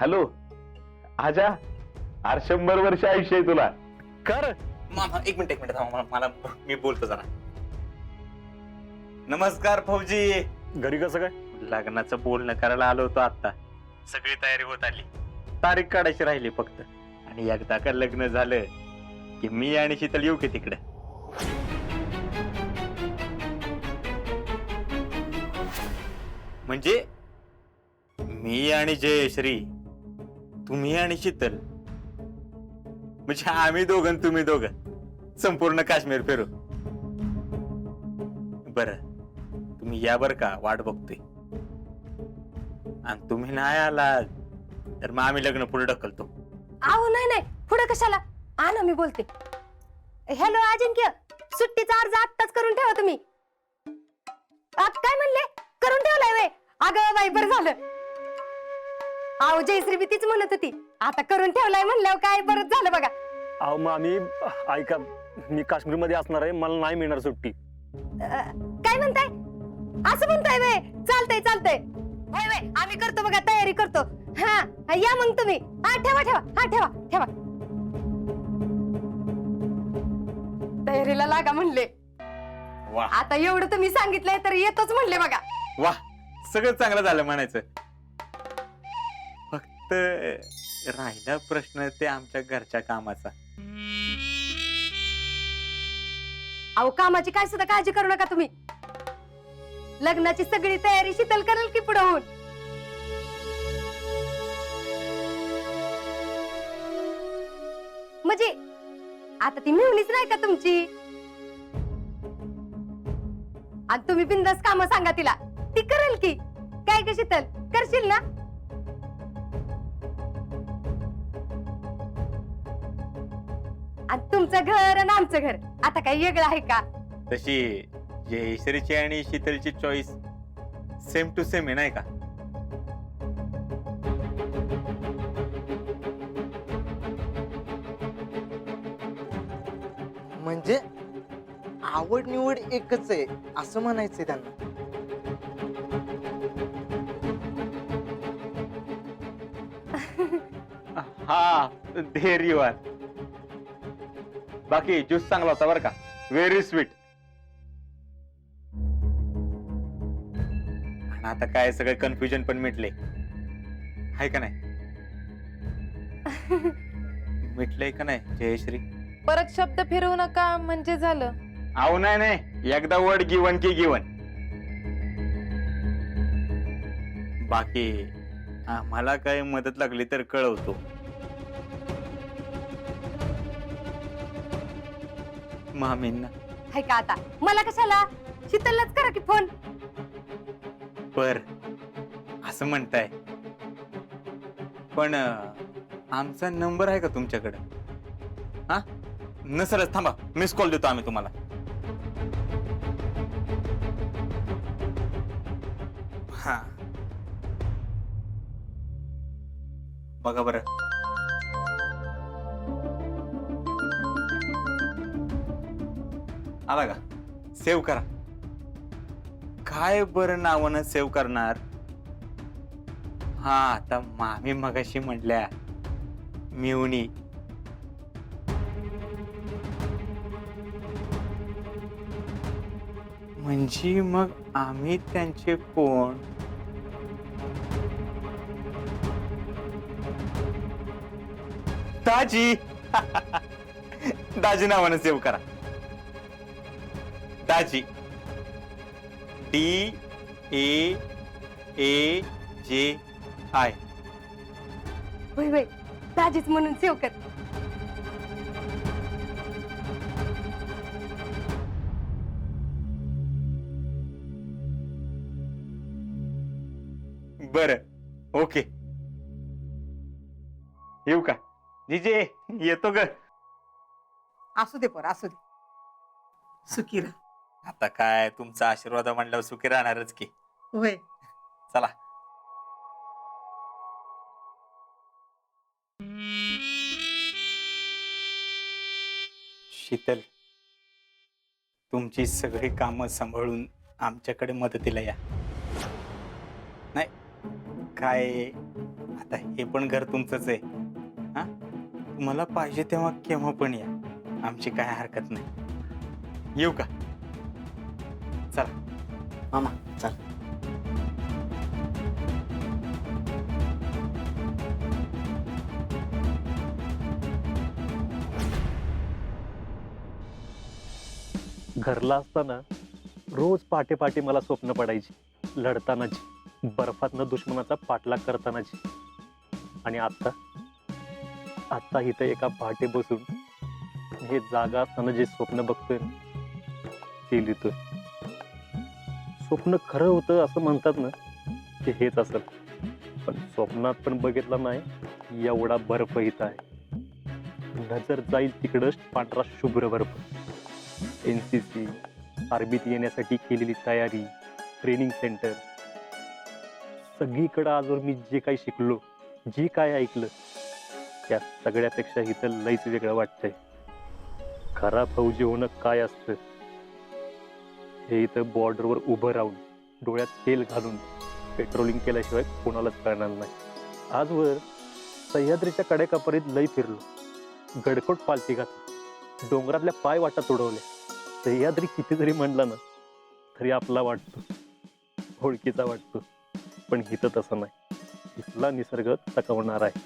Hello आजा, अरे 100 वर्ष आयुष्य आहे तुला. कर मामा एक मिनिट थांबा, मला मी बोलतो जरा. नमस्कार फौजी. घरी कसं काय? लग्नाचं बोलणं करायला आलो होतो आता. सगळी तयारी होत आली, तारीख काढायची राहिली फक्त. आणि एकदा का लग्न झालं की मी आणि शीतल येऊ की तिकडे. म्हणजे मी आणि जयश्री, तुम्ही आणि शीतल, म्हणजे आम्ही दोघं तुम्ही दोघं संपूर्ण काश्मीर फिरू. बर तुम्ही या बर का, वाट बघतोय. आणि तुम्ही नाही आला तर मग आम्ही लग्न पुढे ढकलतो. आहो नाही पुढे कशाला, ना मी बोलते. हॅलो अजिंक्य, सुट्टीचा अर्ज आत्ताच करून ठेवा तुम्ही. काय म्हणले? करून ठेवलाय वे? अगं बाई बरं झालं. आहो जयश्री बी तीच म्हणत होती, आता करून ठेवलाय म्हणल्यावर काय बरंच झालं बघा. अहो मामी ऐका, मी काश्मीर मध्ये असणार आहे, मला नाही मिळणार सुट्टी. काय म्हणताय? असं म्हणताय वे? चालतंय होय वे, आम्ही करतो बघा, तयारी करतो. हा या मग तुम्ही. हा ठेवा. तयारीला लागा म्हणले. वा आता एवढं तुम्ही सांगितलंय तर येतोच म्हणले बघा. वा, सगळं चांगलं झालं म्हणायचं. फक्त राहिला प्रश्न ते आमच्या घरच्या कामाचा. अहो कामाची काय सुद्धा काळजी करू नका तुम्ही. लग्नाची सगळी तयारी शीतल करेल की पुढे होऊन. म्हणजे आता ती मिळूनच नाही का तुमची? आणि तुम्ही बिंदास काम सांगा तिला, ती करेल की. काय ग शीतल, करशील ना? आणि तुमचं घर आणि आमचं घर आता काही वेगळं आहे का? तशी जयश्रीची आणि शीतलची चॉईस सेम टू सेम आहे नाही का? म्हणजे आवड निवड एकच आहे असं म्हणायचंय त्यांना. हा धैर्यवान. बाकी ज्यूस चांगला होता बरं का, व्हेरी स्वीट. आणि आता काय सगळं कन्फ्युजन पण मिटले आहे का नाही? मिटलंय का नाही जयश्री? परत शब्द फिरवू नका म्हणजे झालं. आहो नाही, एकदा वर्ड गिवन की गिवन. बाकी आम्हाला काही मदत लागली तर कळवतो. मामींना हाय का आता? मला कशाला? शीतललाच करा की फोन. बर असं म्हणताय, पण आमचा नंबर आहे का तुमच्याकडे? हा नसलच थांबा, मिस कॉल देतो आम्ही तुम्हाला. हा बघा बरं. आला का? सेव्ह करा. काय बरं नावानं सेव्ह करणार? हा आता मामी मगाशी म्हटल्या मिवणी. म्हणजे मग आम्ही त्यांचे कोण? दाजी. दाजी नावानं सेव्ह करा. दाजी. DAAJ. होय दाजीच म्हणून सेव कर. बरं ओके. येऊ का जीजे? येतो ग. असू दे असू दे. सुखी राहा. आता काय तुमचा आशीर्वाद म्हणल्यावर सुखी राहणारच की. होय. चला. शीतल, तुमची सगळी कामं सांभाळून आमच्याकडे मदतीला या. नाही काय आता हे पण घर तुमचंच आहे. हा, तुम्हाला पाहिजे तेव्हा केव्हा पण या, आमची काय हरकत नाही. येऊ का? चला. मामा चल. घरला असताना रोज पहाटे पहाटे मला स्वप्न पडायची, लढतानाची, बर्फातनं दुश्मनाचा पाठलाग करतानाची. आणि आता इथं एका पहाटे बसून हे जागा असताना जे स्वप्न बघतोय ना, ते लिहितोय. स्वप्न खरं होतं असं म्हणतात ना, ते हेच असेल. पण स्वप्नात पण बघितलं नाही एवढा बर्फ इथं आहे. नजर जाईल तिकडं पांढरा शुभ्र बर्फ. NCC, आर्मीत येण्यासाठी केलेली तयारी, ट्रेनिंग सेंटर, सगळीकडं आजवर मी जे काही शिकलो, जे काय ऐकलं, त्या सगळ्यापेक्षा इथं लईच वेगळं वाटतंय. खरा फौजी होणं काय असतं हे इथं बॉर्डरवर उभं राहून, डोळ्यात तेल घालून, पेट्रोलिंग केल्याशिवाय कोणालाच कळणार नाही. आजवर सह्याद्रीच्या कडेकापरीत लई फिरलो, गडकोट पालथी घातली, डोंगरातल्या पाय वाटा तुडवल्या. सह्याद्री किती जरी म्हणला ना तरी आपला वाटतो, ओळखीचा वाटतो. पण इथं तसं नाही. इथला निसर्ग तकवणार आहे.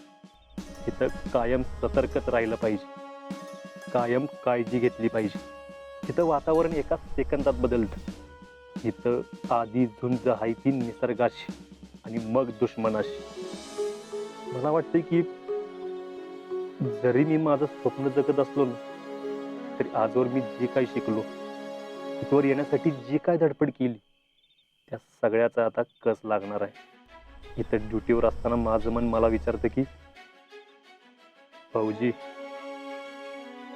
इथं कायम सतर्कच राहिलं पाहिजे, कायम काळजी घेतली पाहिजे. इथं वातावरण एका सेकंदात बदलतं. इथं आधी झुंज आहे ती निसर्गाशी आणि मग दुश्मनाशी. मला वाटतं की जरी मी माझं स्वप्न जगत असलो ना, तरी आजवर मी जे काही शिकलो, इथवर येण्यासाठी जी काय धडपड केली, त्या सगळ्याचा आता कस लागणार आहे. इथं ड्युटीवर असताना माझं मन मला विचारतं की फौजी,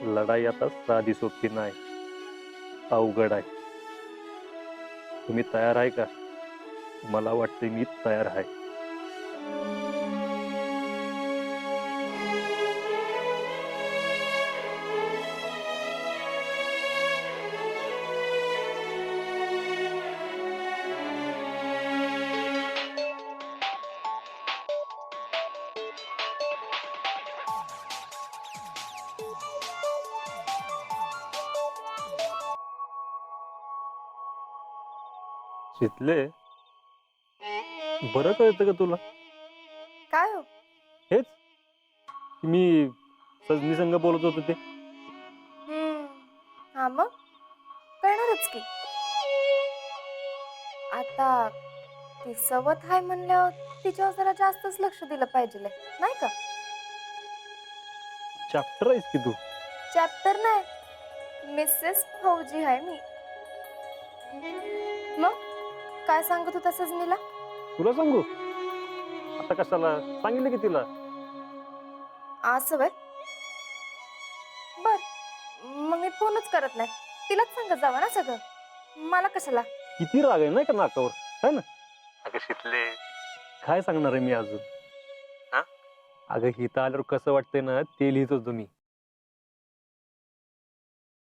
लढाई आता साधी सोपी नाही, अवघड आहे. तुम्ही तयार आहे का? मला वाटतं मी तयार आहे. शितले, बरं कळतं का तुला? काय हो? हेच मी सजनी संघ बोलत होतो ते. हा मग कळणारच की. आता ती सवत आहे म्हणल्यावर तिच्यावर जरा जास्तच लक्ष दिलं पाहिजे नाही का? चॅप्टर आहेस की तू. चॅप्टर नाही, मिसेस फौजी आहे मी. मग काय सांगत होता सजनीला? तुला सांगू आता? कशाला सांगितलं की तिला. असं वय? बर, मग मी फोनच करत नाही, तिलाच सांगत जावा ना सगळं. मला कशाला? किती राग आहे नाही का नाकावर, है ना? अगं शितले, काय सांगणार आहे मी अजून? हा, अगं हिथं आल्यावर कसं वाटतंय ना ते लिहित होतो मी.